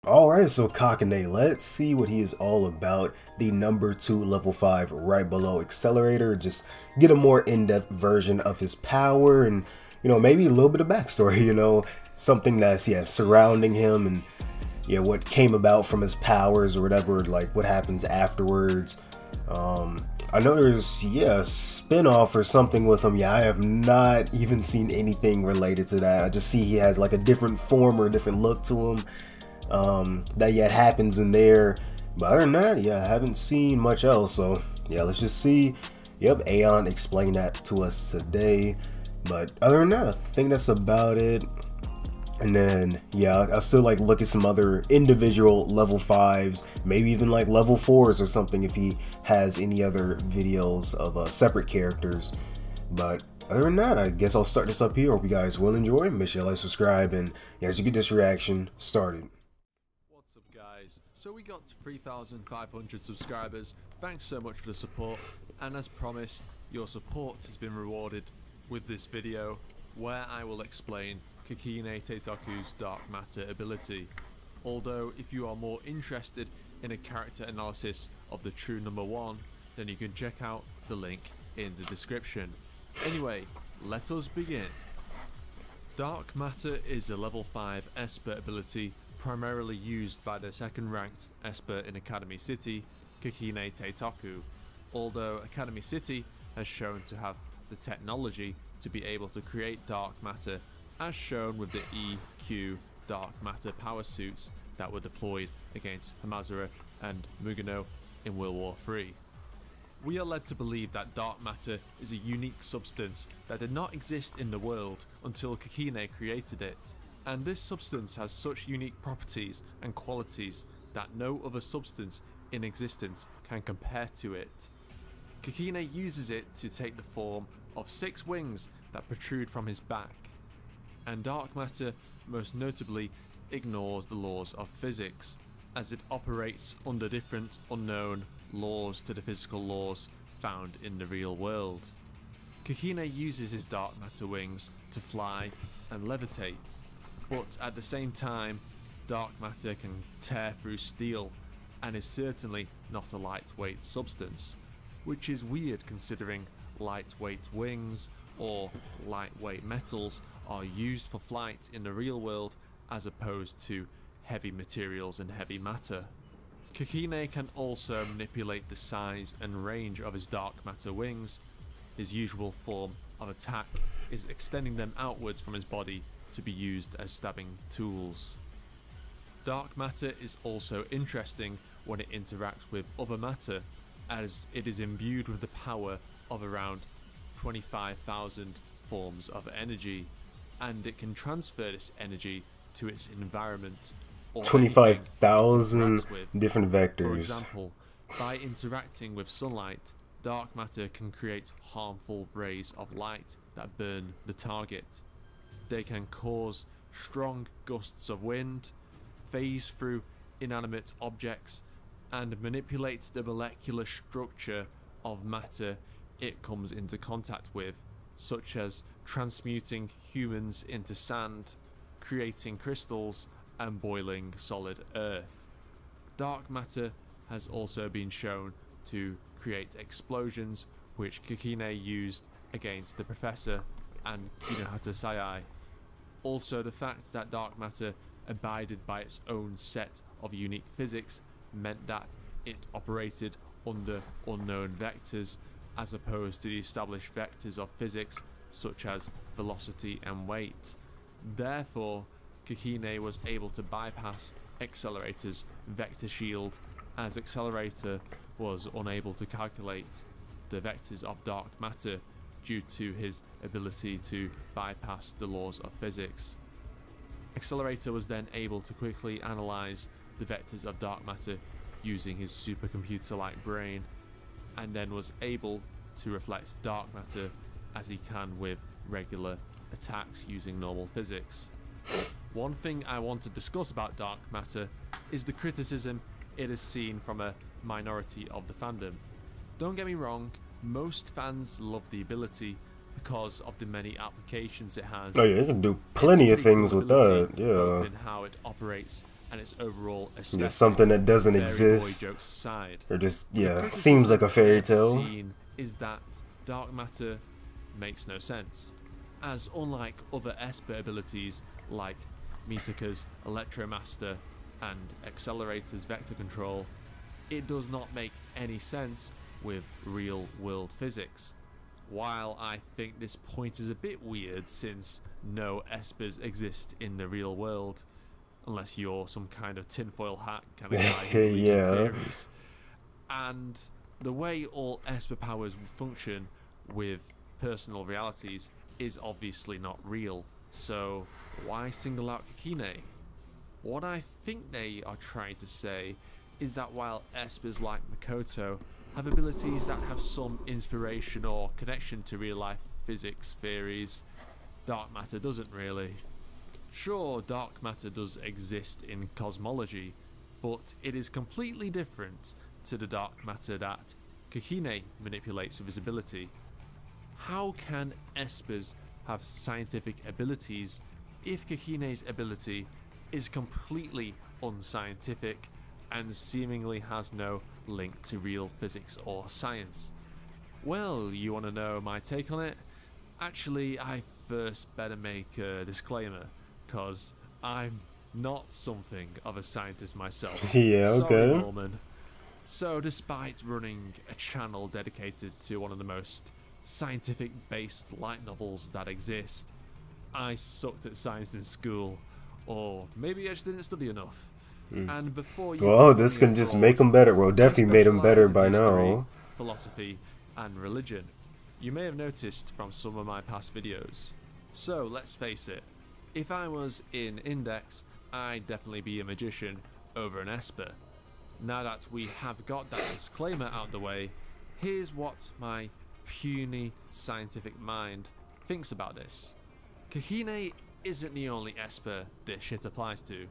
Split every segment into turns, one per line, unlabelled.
Alright, so Kakine, let's see what he is all about. The number 2 level 5 right below Accelerator. Just get a more in-depth version of his power and, maybe a little bit of backstory, something that's, surrounding him and, what came about from his powers or whatever, like what happens afterwards. I know there's, a spin-off or something with him. I have not even seen anything related to that. I just see he has like a different form or a different look to him. That happens in there, but other than that, I haven't seen much else. So let's just see. Yep, Aeon explained that to us today, but other than that, I think that's about it. And then I'll still like look at some other individual level 5s, maybe even like level 4s or something if he has any other videos of separate characters. But other than that, I guess I'll start this up here. Hope you guys will enjoy. Make sure you like, subscribe, and as you get this reaction started.
So we got 3,500 subscribers. Thanks so much for the support, and as promised, your support has been rewarded with this video where I will explain Kakine Teitoku's dark matter ability. Although if you are more interested in a character analysis of the true number 1, then you can check out the link in the description. Anyway, let us begin. Dark matter is a level 5 Esper ability primarily used by the second-ranked Esper in Academy City, Kakine Teitoku, although Academy City has shown to have the technology to be able to create dark matter, as shown with the EQ dark matter power suits that were deployed against Hamazura and Mugano in World War III. We are led to believe that dark matter is a unique substance that did not exist in the world until Kakine created it. And this substance has such unique properties and qualities that no other substance in existence can compare to it. Kakine uses it to take the form of 6 wings that protrude from his back. And dark matter most notably ignores the laws of physics, as it operates under different unknown laws to the physical laws found in the real world. Kakine uses his dark matter wings to fly and levitate. But at the same time, dark matter can tear through steel and is certainly not a lightweight substance, which is weird considering lightweight wings or lightweight metals are used for flight in the real world as opposed to heavy materials and heavy matter. Kakine can also manipulate the size and range of his dark matter wings. His usual form of attack is extending them outwards from his body to be used as stabbing tools. Dark matter is also interesting when it interacts with other matter, as it is imbued with the power of around 25,000 forms of energy, and it can transfer this energy to its environment or
25,000 different vectors.
For example, by interacting with sunlight, dark matter can create harmful rays of light that burn the target. They can cause strong gusts of wind, phase through inanimate objects, and manipulate the molecular structure of matter it comes into contact with, such as transmuting humans into sand, creating crystals, and boiling solid earth. Dark matter has also been shown to create explosions, which Kakine used against the Professor and Kinohata Sayai. Also, the fact that dark matter abided by its own set of unique physics meant that it operated under unknown vectors as opposed to the established vectors of physics such as velocity and weight. Therefore, Kakine was able to bypass Accelerator's vector shield, as Accelerator was unable to calculate the vectors of dark matter due to his ability to bypass the laws of physics. Accelerator was then able to quickly analyze the vectors of dark matter using his supercomputer-like brain, and then was able to reflect dark matter as he can with regular attacks using normal physics. One thing I want to discuss about dark matter is the criticism it has seen from a minority of the fandom. Don't get me wrong, most fans love the ability because of the many applications it has.
Oh yeah, you can do plenty of things with that,
both in how it operates and its overall aesthetic.
Yeah, something that doesn't exist,
boy jokes aside,
or just seems like a fairy tale.
Is that dark matter makes no sense, as unlike other Esper abilities like Misaka's Electromaster and Accelerator's Vector Control, it does not make any sense with real-world physics. While I think this point is a bit weird since no Espers exist in the real world, unless you're some kind of tinfoil hat kind of guy who believes in theories. And the way all Esper powers function with personal realities is obviously not real, so why single out Kakine? What I think they are trying to say is that while Espers like Makoto have abilities that have some inspiration or connection to real-life physics theories, dark matter doesn't really. Sure, dark matter does exist in cosmology, but it is completely different to the dark matter that Kakine manipulates with his ability. How can Espers have scientific abilities if Kakine's ability is completely unscientific and seemingly has no link to real physics or science? Well, you want to know my take on it? Actually, I first better make a disclaimer, cause I'm not something of a scientist myself.
Yeah, okay.
Sorry, Norman. So despite running a channel dedicated to one of the most scientific-based light novels that exist, I sucked at science in school, or maybe I just didn't study enough. And before you
well, this can just make them better. Well, definitely made them better by now.
Philosophy and religion. You may have noticed from some of my past videos. So let's face it, if I was in Index, I'd definitely be a magician over an Esper. Now that we have got that disclaimer out of the way, here's what my puny scientific mind thinks about this. Kakine isn't the only Esper this shit applies to.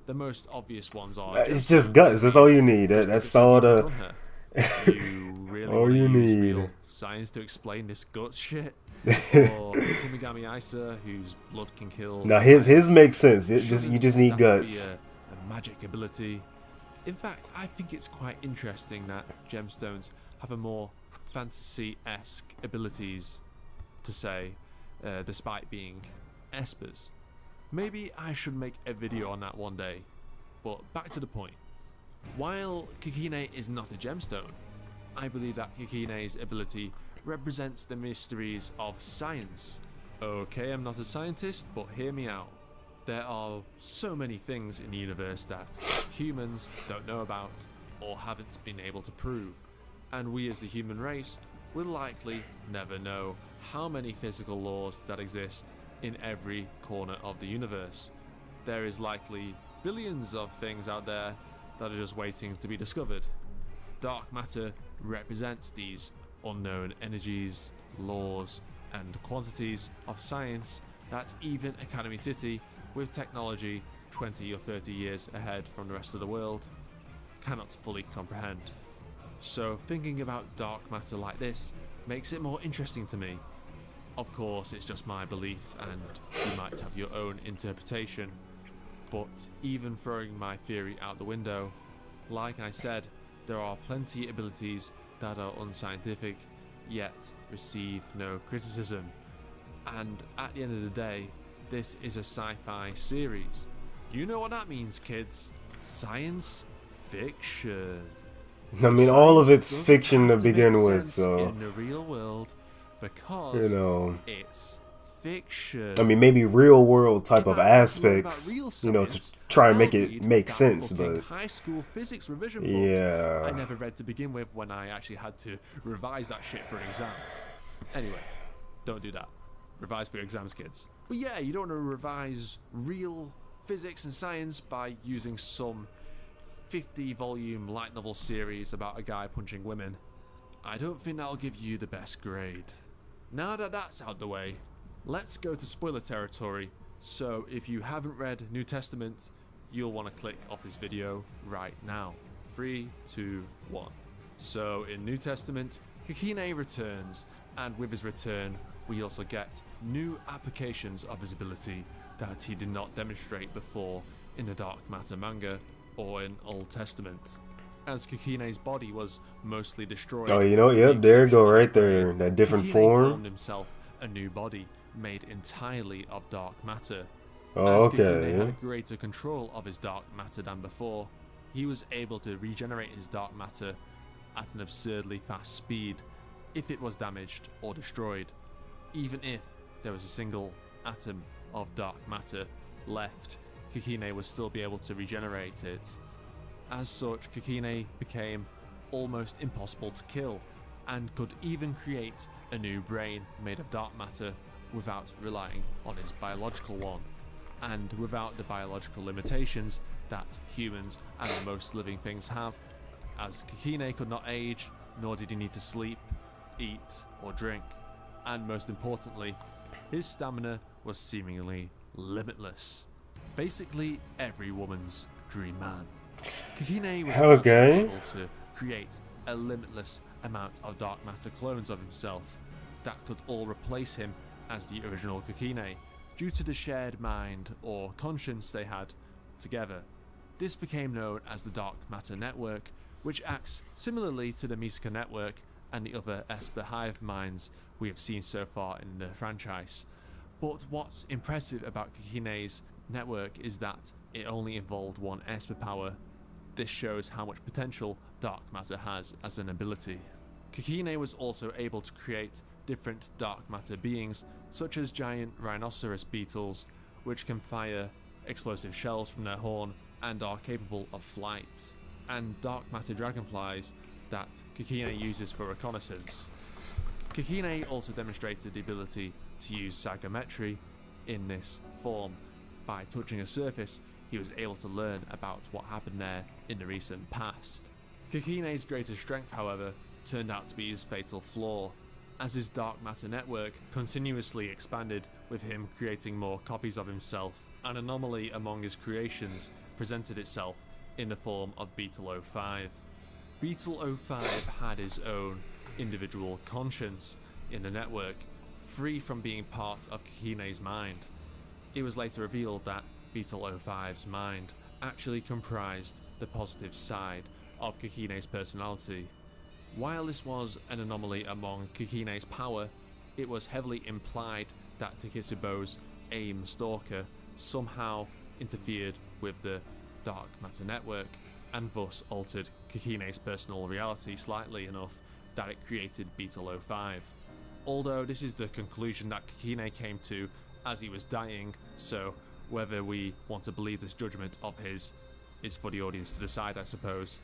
The most obvious ones are...
It's just guts, that's all you need. That's all the...
You really
all you need.
Real science to explain this guts shit? Or Himigami Isa, whose blood can kill...
Now his makes sense. You just need guts.
A magic ability. In fact, I think it's quite interesting that gemstones have a more fantasy-esque abilities to say, despite being Espers. Maybe I should make a video on that one day. But back to the point. While Kakine is not a gemstone, I believe that Kakine's ability represents the mysteries of science. Okay, I'm not a scientist, but hear me out. There are so many things in the universe that humans don't know about or haven't been able to prove, and we as the human race will likely never know how many physical laws that exist in every corner of the universe. There is likely billions of things out there that are just waiting to be discovered. Dark matter represents these unknown energies, laws, and quantities of science that even Academy City, with technology 20 or 30 years ahead from the rest of the world, cannot fully comprehend. So thinking about dark matter like this makes it more interesting to me. Of course, it's just my belief and you might have your own interpretation, but even throwing my theory out the window, like I said, there are plenty abilities that are unscientific, yet receive no criticism. And at the end of the day, this is a sci-fi series. You know what that means, kids? Science fiction.
I mean, all of it's fiction to begin with, so...
in the real world, because it's fiction.
I mean, maybe real world type of aspects, to try and make it make sense, but
high school physics revision book I never read to begin with when I actually had to revise that shit for an exam. Anyway, don't do that. Revise for your exams, kids. But yeah, you don't want to revise real physics and science by using some 50-volume light novel series about a guy punching women. I don't think that'll give you the best grade. Now that that's out the way, let's go to spoiler territory. So if you haven't read New Testament, you'll want to click off this video right now. 3, 2, 1. So in New Testament, Kakine returns, and with his return, we also get new applications of his ability that he did not demonstrate before in the Dark Matter manga or in Old Testament, as Kakine's body was mostly destroyed.
Oh, you know, yep, there you go, right there, that different
Kakine
form.
formed himself a new body made entirely of dark matter.
Oh,
As Kakine
okay.
had greater control of his dark matter than before, he was able to regenerate his dark matter at an absurdly fast speed if it was damaged or destroyed. Even if there was a single atom of dark matter left, Kakine would still be able to regenerate it. As such, Kakine became almost impossible to kill, and could even create a new brain made of dark matter without relying on his biological one, and without the biological limitations that humans and most living things have, as Kakine could not age, nor did he need to sleep, eat or drink, and most importantly, his stamina was seemingly limitless. Basically every woman's dream man. Kakine was also able to create a limitless amount of dark matter clones of himself that could all replace him as the original Kakine, due to the shared mind or conscience they had together. This became known as the Dark Matter Network, which acts similarly to the Misaka Network and the other Esper hive minds we have seen so far in the franchise. But what's impressive about Kakine's network is that it only involved one Esper power. This shows how much potential dark matter has as an ability. Kakine was also able to create different dark matter beings, such as giant rhinoceros beetles, which can fire explosive shells from their horn and are capable of flight, and dark matter dragonflies that Kakine uses for reconnaissance. Kakine also demonstrated the ability to use psychometry in this form. By touching a surface, he was able to learn about what happened there in the recent past. Kakine's greatest strength, however, turned out to be his fatal flaw, as his dark matter network continuously expanded, with him creating more copies of himself. An anomaly among his creations presented itself in the form of Beetle 05. Beetle 05 had his own individual conscience in the network, free from being part of Kakine's mind. It was later revealed that Beetle 05's mind actually comprised the positive side of Kakine's personality. While this was an anomaly among Kakine's power, it was heavily implied that Takisubo's AIM stalker somehow interfered with the Dark Matter Network and thus altered Kakine's personal reality slightly enough that it created Beetle 05. Although this is the conclusion that Kakine came to as he was dying, so whether we want to believe this judgment of his is for the audience to decide, I suppose.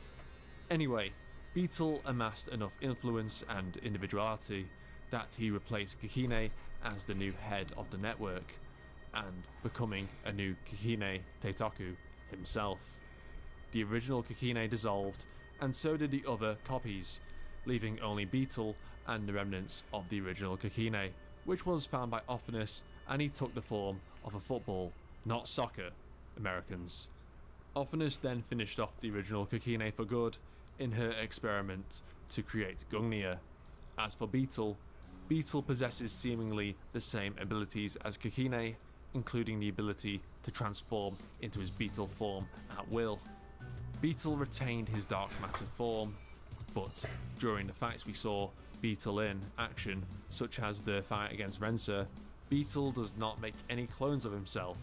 Anyway, Beetle amassed enough influence and individuality that he replaced Kakine as the new head of the network, and becoming a new Kakine Teitoku himself. The original Kakine dissolved, and so did the other copies, leaving only Beetle and the remnants of the original Kakine, which was found by Ophinus, and he took the form of a football, not soccer, Americans. Ophinus then finished off the original Kakine for good in her experiment to create Gungnir. As for Beetle, Beetle possesses seemingly the same abilities as Kakine, including the ability to transform into his Beetle form at will. Beetle retained his dark matter form, but during the fights we saw Beetle in action, such as the fight against Renser, Beetle does not make any clones of himself.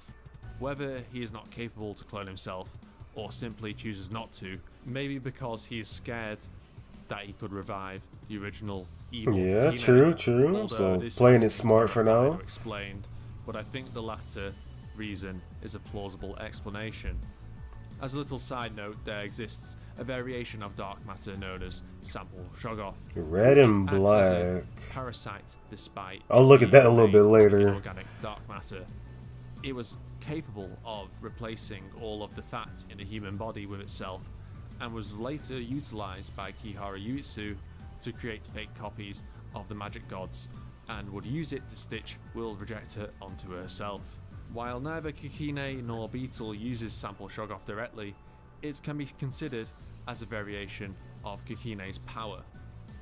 Whether he is not capable to clone himself, or simply chooses not to, maybe because he is scared that he could revive the original evil
Yeah,
Kakine.
true. So playing it smart for now.
Explained, but I think the latter reason is a plausible explanation. As a little side note, there exists a variation of dark matter known as sample Shoggoth.
Red and black.
Parasite, despite
I'll look at that a little bit later.
Organic dark matter. It was capable of replacing all of the fat in the human body with itself, and was later utilized by Kihara Yuitsu to create fake copies of the magic gods, and would use it to stitch Will Rejector onto herself. While neither Kakine nor Beetle uses sample Shoggoth directly, it can be considered as a variation of Kakine's power.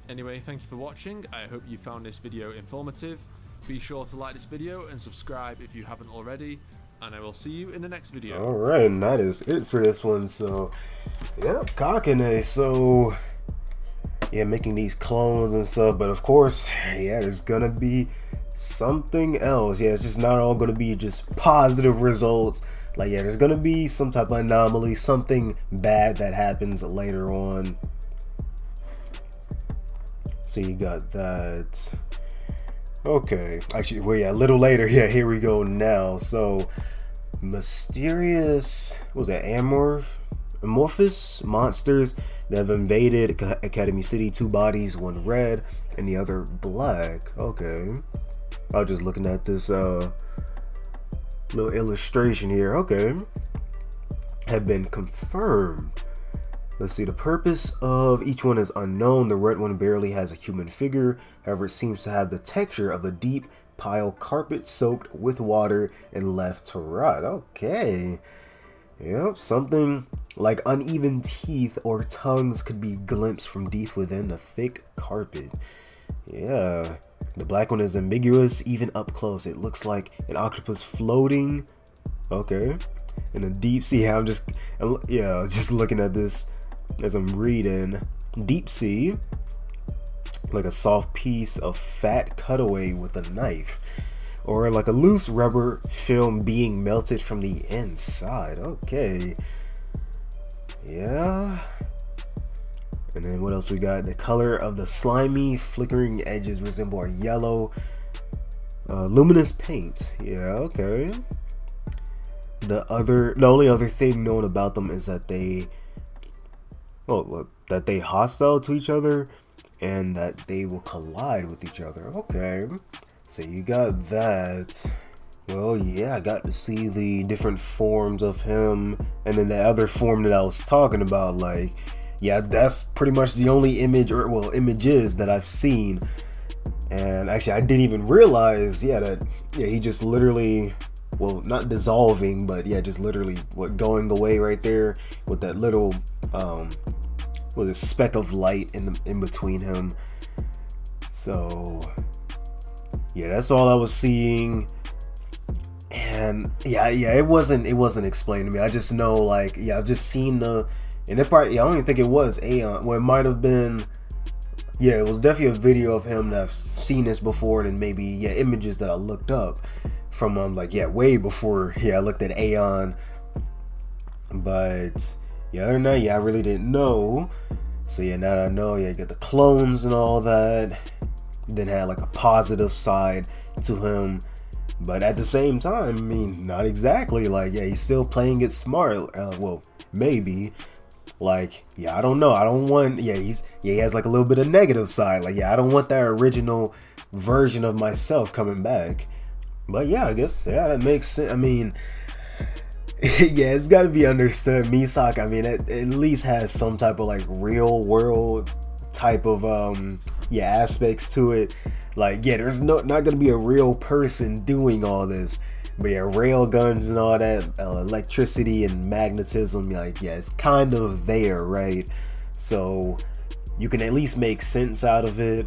Anyway, thank you for watching. I hope you found this video informative. Be sure to like this video and subscribe if you haven't already, and I will see you in the next video.
Alright, and that is it for this one. So, yeah, Kakine. So, yeah, making these clones and stuff. But of course, yeah, there's gonna be something else. Yeah, it's just not all gonna be just positive results. Like, yeah, there's gonna be some type of anomaly, something bad that happens later on. So you got that. Okay, actually, well, yeah, a little later. Yeah, here we go now. So, mysterious, what was that, amorphous monsters that have invaded Academy City. 2 bodies, 1 red and the other black. Okay, I was just looking at this little illustration here. Okay, have been confirmed. Let's see, the purpose of each one is unknown. The red one barely has a human figure. However, it seems to have the texture of a deep pile carpet soaked with water and left to rot. Okay. Yep, something like uneven teeth or tongues could be glimpsed from deep within the thick carpet. Yeah. The black one is ambiguous, even up close. It looks like an octopus floating. Okay. In a deep sea. I'm just looking at this as I'm reading. Deep sea, like a soft piece of fat cutaway with a knife, or like a loose rubber film being melted from the inside. Okay, yeah. And then what else we got? The color of the slimy flickering edges resemble a yellow luminous paint. Yeah, okay. The only other thing known about them is that they hostile to each other and that they will collide with each other. Okay, so you got that. Well, yeah, I got to see the different forms of him, and then the other form that I was talking about. Like, yeah, that's pretty much the only image, or well, images that I've seen. And actually, I didn't even realize, that he just literally, well, not dissolving, but yeah, just literally going away right there with that little with a speck of light in between him. So yeah, that's all I was seeing. And yeah, it wasn't explained to me. I just know, like, yeah, I've just seen and that part. Yeah, I don't even think it was aeon. Well, it might have been. Yeah, it was definitely a video of him that I've seen this before, and maybe images that I looked up from way before I looked at aeon. But yeah, other than that, I really didn't know. So yeah, now that I know, you got the clones and all that. Then had like a positive side to him, but at the same time, I mean, not exactly. Like, yeah, he's still playing it smart. Well, maybe. Like, yeah, I don't know. I don't want. Yeah, he has like a little bit of negative side. Like, yeah, I don't want that original version of myself coming back. But yeah, I guess that makes sense. I mean, yeah, it's got to be understood. Misak, I mean, it at least has some type of like real world type of aspects to it. Like, yeah, there's not gonna be a real person doing all this, but yeah, rail guns and all that, electricity and magnetism, like, yeah, it's kind of there, right? So you can at least make sense out of it.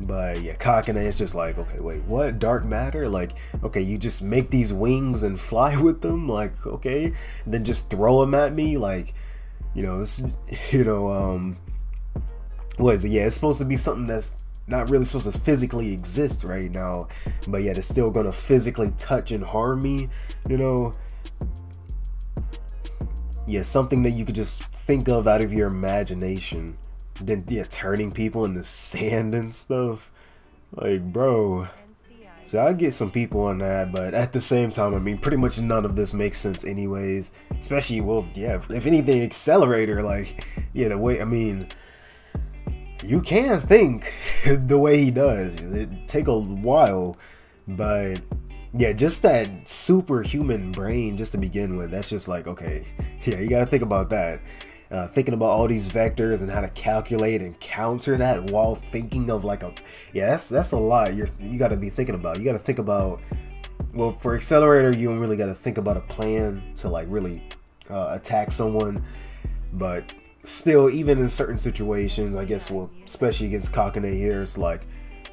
But yeah, Kakine is just like, okay, wait, what? Dark matter? Like, okay, you just make these wings and fly with them? Like, okay, and then just throw them at me? Like, it's, what is it? Yeah, it's supposed to be something that's not really supposed to physically exist right now, but yet it's still gonna physically touch and harm me, Yeah, something that you could just think of out of your imagination. Then turning people into sand and stuff. Like, bro. So I get some people on that, but at the same time, I mean, pretty much none of this makes sense anyways. Especially, well, yeah, if anything, Accelerator, like, the way, I mean, you can think the way he does. It take a while, but yeah, just that superhuman brain just to begin with, that's just like, okay, yeah, you gotta think about that. Thinking about all these vectors and how to calculate and counter that while thinking of like that's a lot you got to be thinking about. You got to think about, well, for Accelerator, you don't really got to think about a plan to like really attack someone, but still, even in certain situations, I guess, well, especially against Kakine here, it's like,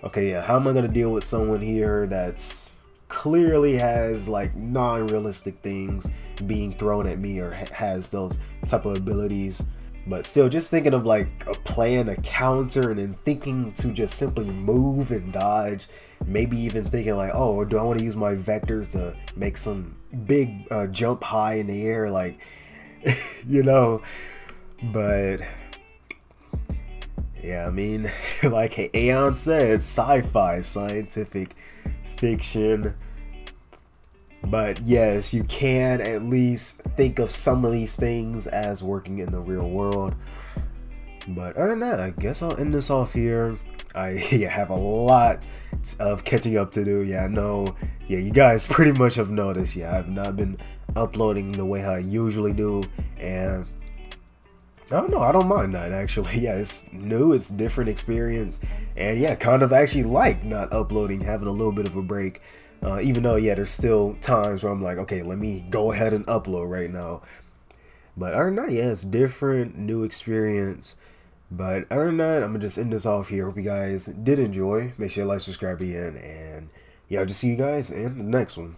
okay, yeah, how am I going to deal with someone here that's clearly has like non-realistic things being thrown at me, or has those type of abilities. But still, just thinking of like a plan, a counter, and then thinking to just simply move and dodge. Maybe even thinking like, oh, do I want to use my vectors to make some big jump high in the air, like, you know. But yeah, I mean, like Aeon said, sci-fi, scientific fiction. But yes, you can at least think of some of these things as working in the real world. But other than that, I guess I'll end this off here. I have a lot of catching up to do. Yeah, I know. Yeah, you guys pretty much have noticed. Yeah, I've not been uploading the way I usually do. And I don't know, I don't mind that actually. Yeah, it's new, it's different experience. And yeah, kind of actually like not uploading, having a little bit of a break. Even though, yeah, there's still times where I'm like, okay, let me go ahead and upload right now. But other than that, yeah, it's different, new experience. But other than that, I'm gonna just end this off here. Hope you guys did enjoy. Make sure you like, subscribe again, and yeah, I'll just see you guys in the next one.